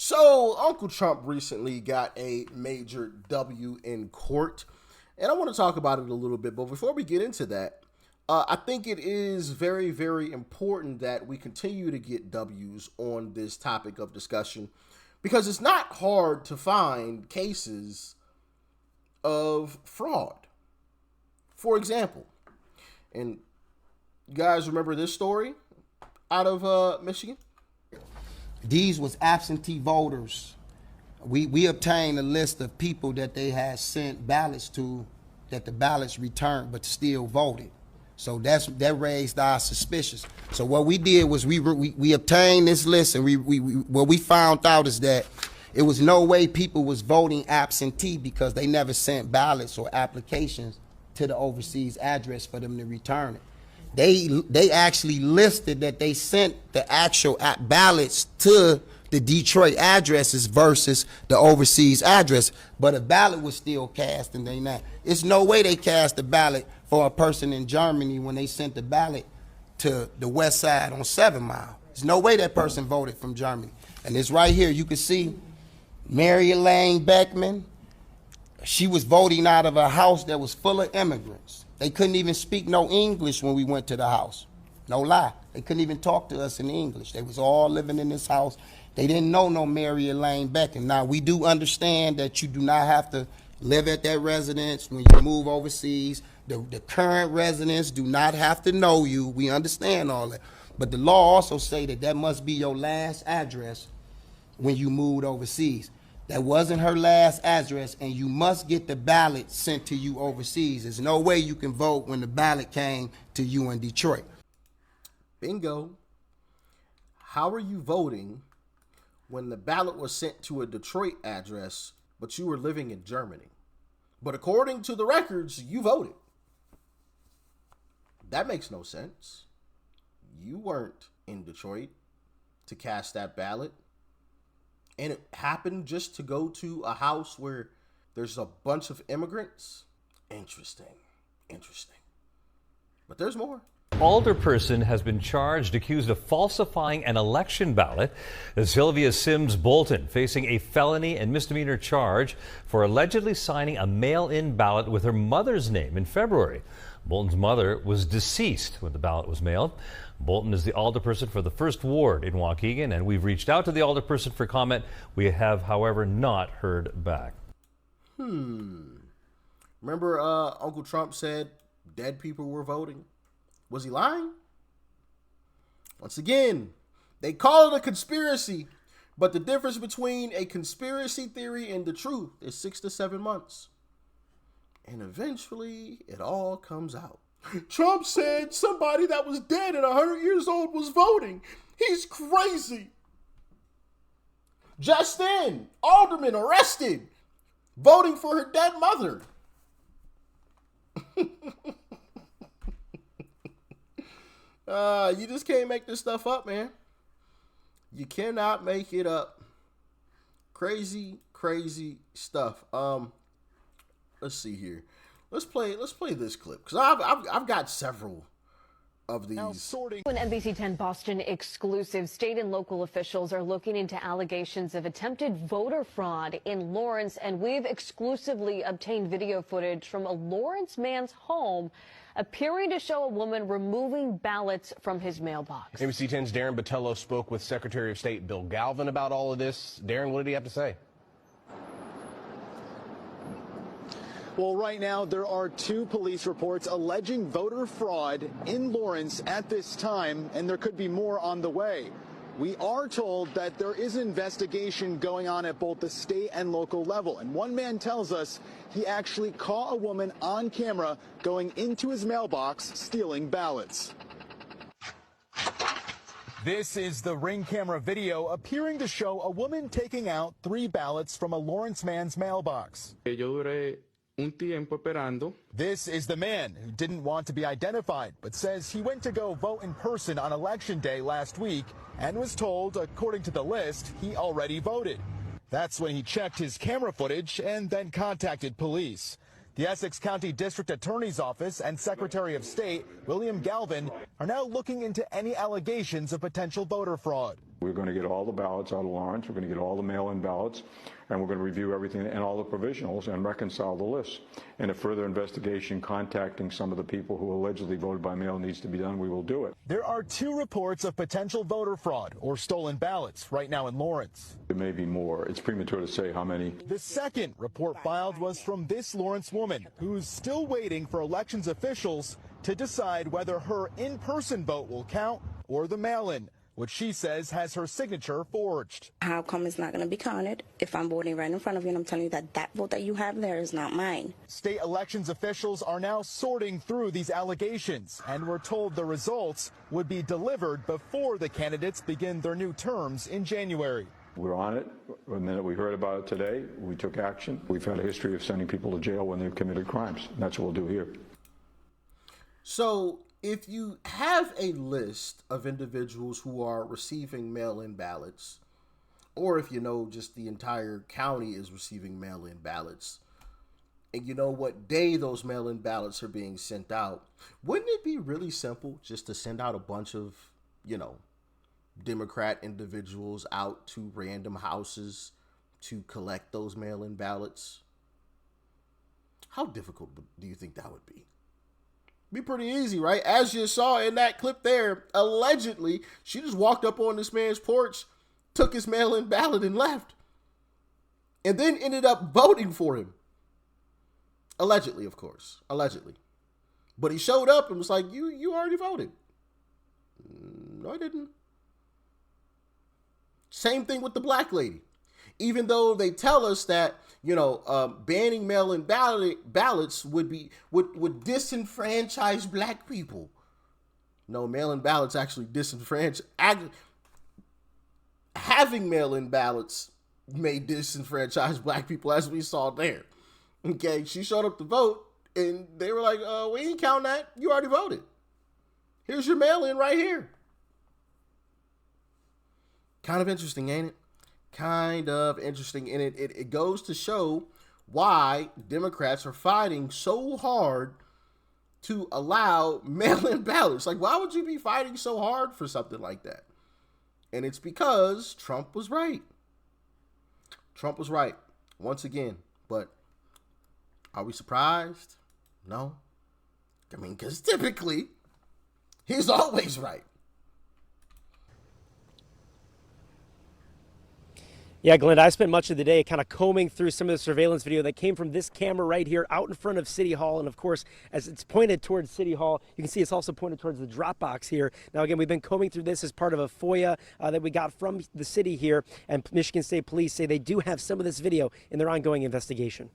So, Uncle Trump recently got a major W in court, and I want to talk about it a little bit. But before we get into that, I think it is very, very important that we continue to get W's on this topic of discussion because it's not hard to find cases of fraud. For example, and you guys remember this story out of Michigan? These was absentee voters. We obtained a list of people that they had sent ballots to, that the ballots returned but still voted. So that raised our suspicions. So what we did was we obtained this list, and what we found out is that it was no way people was voting absentee because they never sent ballots or applications to the overseas address for them to return it. They actually listed that they sent the actual ballots to the Detroit addresses versus the overseas address, but a ballot was still cast and they not. It's no way they cast a ballot for a person in Germany when they sent the ballot to the west side on 7 Mile. There's no way that person voted from Germany. And it's right here, you can see Mary Elaine Beckman. She was voting out of a house that was full of immigrants. They couldn't even speak no English when we went to the house. No lie. They couldn't even talk to us in English. They was all living in this house. They didn't know no Mary Elaine Beckman. Now, we do understand that you do not have to live at that residence when you move overseas. The current residents do not have to know you. We understand all that. But the law also say that that must be your last address when you moved overseas. That wasn't her last address, and you must get the ballot sent to you overseas. There's no way you can vote when the ballot came to you in Detroit. Bingo. How are you voting when the ballot was sent to a Detroit address, but you were living in Germany? But according to the records, you voted. That makes no sense. You weren't in Detroit to cast that ballot. And it happened just to go to a house where there's a bunch of immigrants. Interesting. But there's more. Alderperson has been charged, accused of falsifying an election ballot. Sylvia Sims Bolton facing a felony and misdemeanor charge for allegedly signing a mail-in ballot with her mother's name in February. Bolton's mother was deceased when the ballot was mailed. Bolton is the alderperson for the 1st Ward in Waukegan, and we've reached out to the alderperson for comment. We have, however, not heard back. Remember Uncle Trump said dead people were voting? Was he lying? Once again, they call it a conspiracy, but the difference between a conspiracy theory and the truth is 6 to 7 months. And eventually, it all comes out. Trump said somebody that was dead and 100 years old was voting. He's crazy. Justin, alderman arrested, voting for her dead mother. You just can't make this stuff up, man. You cannot make it up. Crazy stuff. Let's see here. Let's play this clip because I've got several of these. An NBC 10 Boston exclusive. State and local officials are looking into allegations of attempted voter fraud in Lawrence, and we've exclusively obtained video footage from a Lawrence man's home appearing to show a woman removing ballots from his mailbox. NBC 10's Darren Botello spoke with Secretary of State Bill Galvin about all of this. Darren, what did he have to say? Well, right now, there are 2 police reports alleging voter fraud in Lawrence at this time, and there could be more on the way. We are told that there is an investigation going on at both the state and local level. And one man tells us he actually caught a woman on camera going into his mailbox stealing ballots. This is the Ring camera video appearing to show a woman taking out 3 ballots from a Lawrence man's mailbox. This is the man who didn't want to be identified, but says he went to go vote in person on Election Day last week and was told, according to the list, he already voted. That's when he checked his camera footage and then contacted police. The Essex County District Attorney's Office and Secretary of State William Galvin are now looking into any allegations of potential voter fraud. We're going to get all the ballots out of Lawrence. We're going to get all the mail-in ballots, and we're going to review everything and all the provisionals and reconcile the lists. And if further investigation contacting some of the people who allegedly voted by mail needs to be done, we will do it. There are 2 reports of potential voter fraud or stolen ballots right now in Lawrence. There may be more. It's premature to say how many. The second report filed was from this Lawrence woman who's still waiting for elections officials to decide whether her in-person vote will count or the mail-in, which she says has her signature forged. How come it's not going to be counted if I'm voting right in front of you and I'm telling you that that vote that you have there is not mine? State elections officials are now sorting through these allegations, and we're told the results would be delivered before the candidates begin their new terms in January. We're on it. The minute we heard about it today, we took action. We've had a history of sending people to jail when they've committed crimes. And that's what we'll do here. So if you have a list of individuals who are receiving mail-in ballots, or if you know just the entire county is receiving mail-in ballots, and you know what day those mail-in ballots are being sent out, wouldn't it be really simple just to send out a bunch of, Democrat individuals out to random houses to collect those mail-in ballots? How difficult do you think that would be? Be pretty easy, right? As you saw in that clip there, allegedly, she just walked up on this man's porch, took his mail-in ballot and left. And then ended up voting for him. Allegedly, of course. Allegedly. But he showed up and was like, you already voted. No, I didn't. Same thing with the black lady. Even though they tell us that, banning mail-in ballots would disenfranchise black people. No, mail-in ballots actually disenfranchise. Having mail-in ballots may disenfranchise black people, as we saw there. Okay, she showed up to vote, and they were like, we ain't counting that. You already voted. Here's your mail-in right here. Kind of interesting, ain't it? Kind of interesting, and it goes to show why Democrats are fighting so hard to allow mail-in ballots. Like, why would you be fighting so hard for something like that? And it's because Trump was right. Trump was right once again. But are we surprised? No. I mean, because typically he's always right. Yeah, Glenn, I spent much of the day kind of combing through some of the surveillance video that came from this camera right here out in front of City Hall. And of course, as it's pointed towards City Hall, you can see it's also pointed towards the drop box here. Now, again, we've been combing through this as part of a FOIA that we got from the city here. And Michigan State Police say they do have some of this video in their ongoing investigation.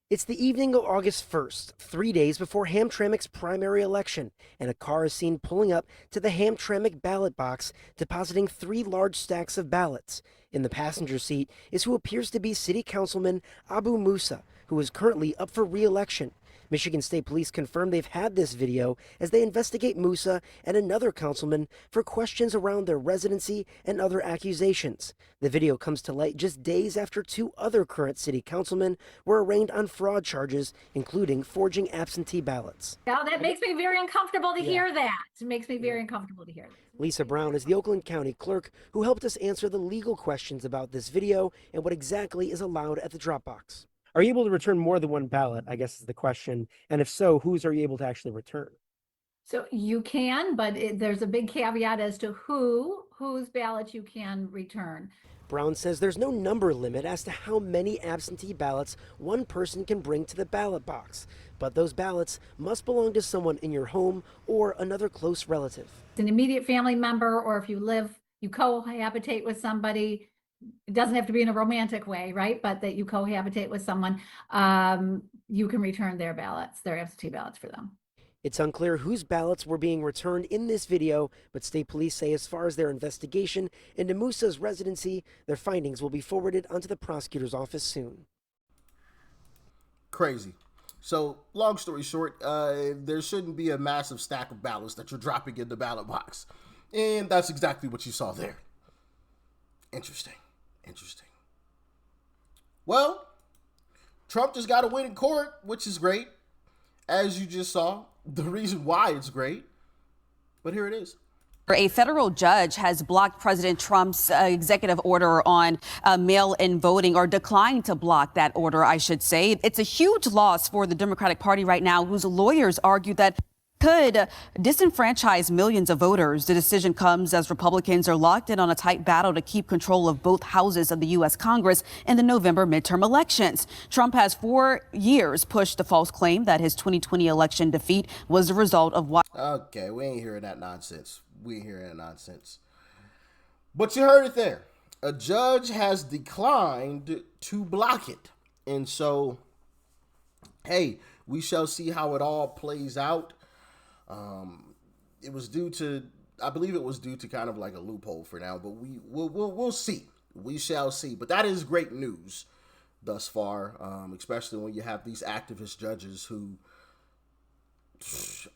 It's the evening of August 1st, 3 days before Hamtramck's primary election, and a car is seen pulling up to the Hamtramck ballot box, depositing 3 large stacks of ballots. In the passenger seat is who appears to be City Councilman Abu Musa, who is currently up for re-election. Michigan State Police confirmed they've had this video as they investigate Musa and another councilman for questions around their residency and other accusations. The video comes to light just days after 2 other current city councilmen were arraigned on fraud charges, including forging absentee ballots. Now that makes me very uncomfortable to hear that. It makes me very uncomfortable to hear that. Lisa Brown is the Oakland County clerk who helped us answer the legal questions about this video and what exactly is allowed at the drop box. Are you able to return more than 1 ballot, I guess is the question. And if so, whose are you able to actually return? So you can, but there's a big caveat as to whose ballot you can return. Brown says there's no number limit as to how many absentee ballots one person can bring to the ballot box. But those ballots must belong to someone in your home or another close relative. An immediate family member, or if you cohabitate with somebody. It doesn't have to be in a romantic way, right? But that you cohabitate with someone, you can return their ballots, their absentee ballots for them. It's unclear whose ballots were being returned in this video, but state police say as far as their investigation into Musa's residency, their findings will be forwarded onto the prosecutor's office soon. Crazy. So, long story short, there shouldn't be a massive stack of ballots that you're dropping in the ballot box. And that's exactly what you saw there. Interesting. Well, Trump just got a win in court, which is great. As you just saw, the reason why it's great. But here it is. A federal judge has blocked President Trump's executive order on mail-in voting, or declined to block that order, I should say. It's a huge loss for the Democratic Party right now, whose lawyers argue that could disenfranchise millions of voters. The decision comes as Republicans are locked in on a tight battle to keep control of both houses of the U.S. Congress in the November midterm elections. Trump has 4 years pushed the false claim that his 2020 election defeat was the result of what. Okay, we ain't hearing that nonsense. We ain't hearing that nonsense. But you heard it there. A judge has declined to block it. And so, hey, we shall see how it all plays out. It was due to, I believe it was due to kind of like a loophole for now, but we'll see. We shall see. But that is great news thus far, especially when you have these activist judges who,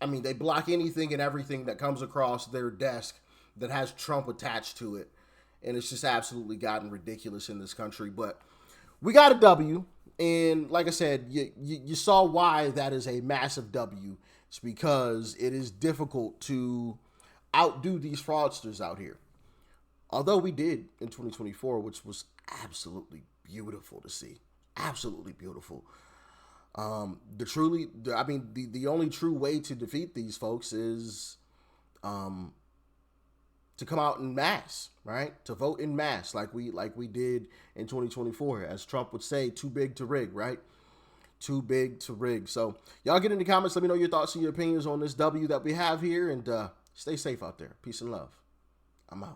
I mean, they block anything and everything that comes across their desk that has Trump attached to it. And it's just absolutely gotten ridiculous in this country. But we got a W. And like I said, you saw why that is a massive W. It's because it is difficult to outdo these fraudsters out here. Although we did in 2024, which was absolutely beautiful to see. Absolutely beautiful. The only true way to defeat these folks is to come out in mass, right? To vote in mass like we did in 2024. As Trump would say, too big to rig, right? Too big to rig. So y'all get in the comments. Let me know your thoughts and your opinions on this W that we have here. And stay safe out there. Peace and love. I'm out.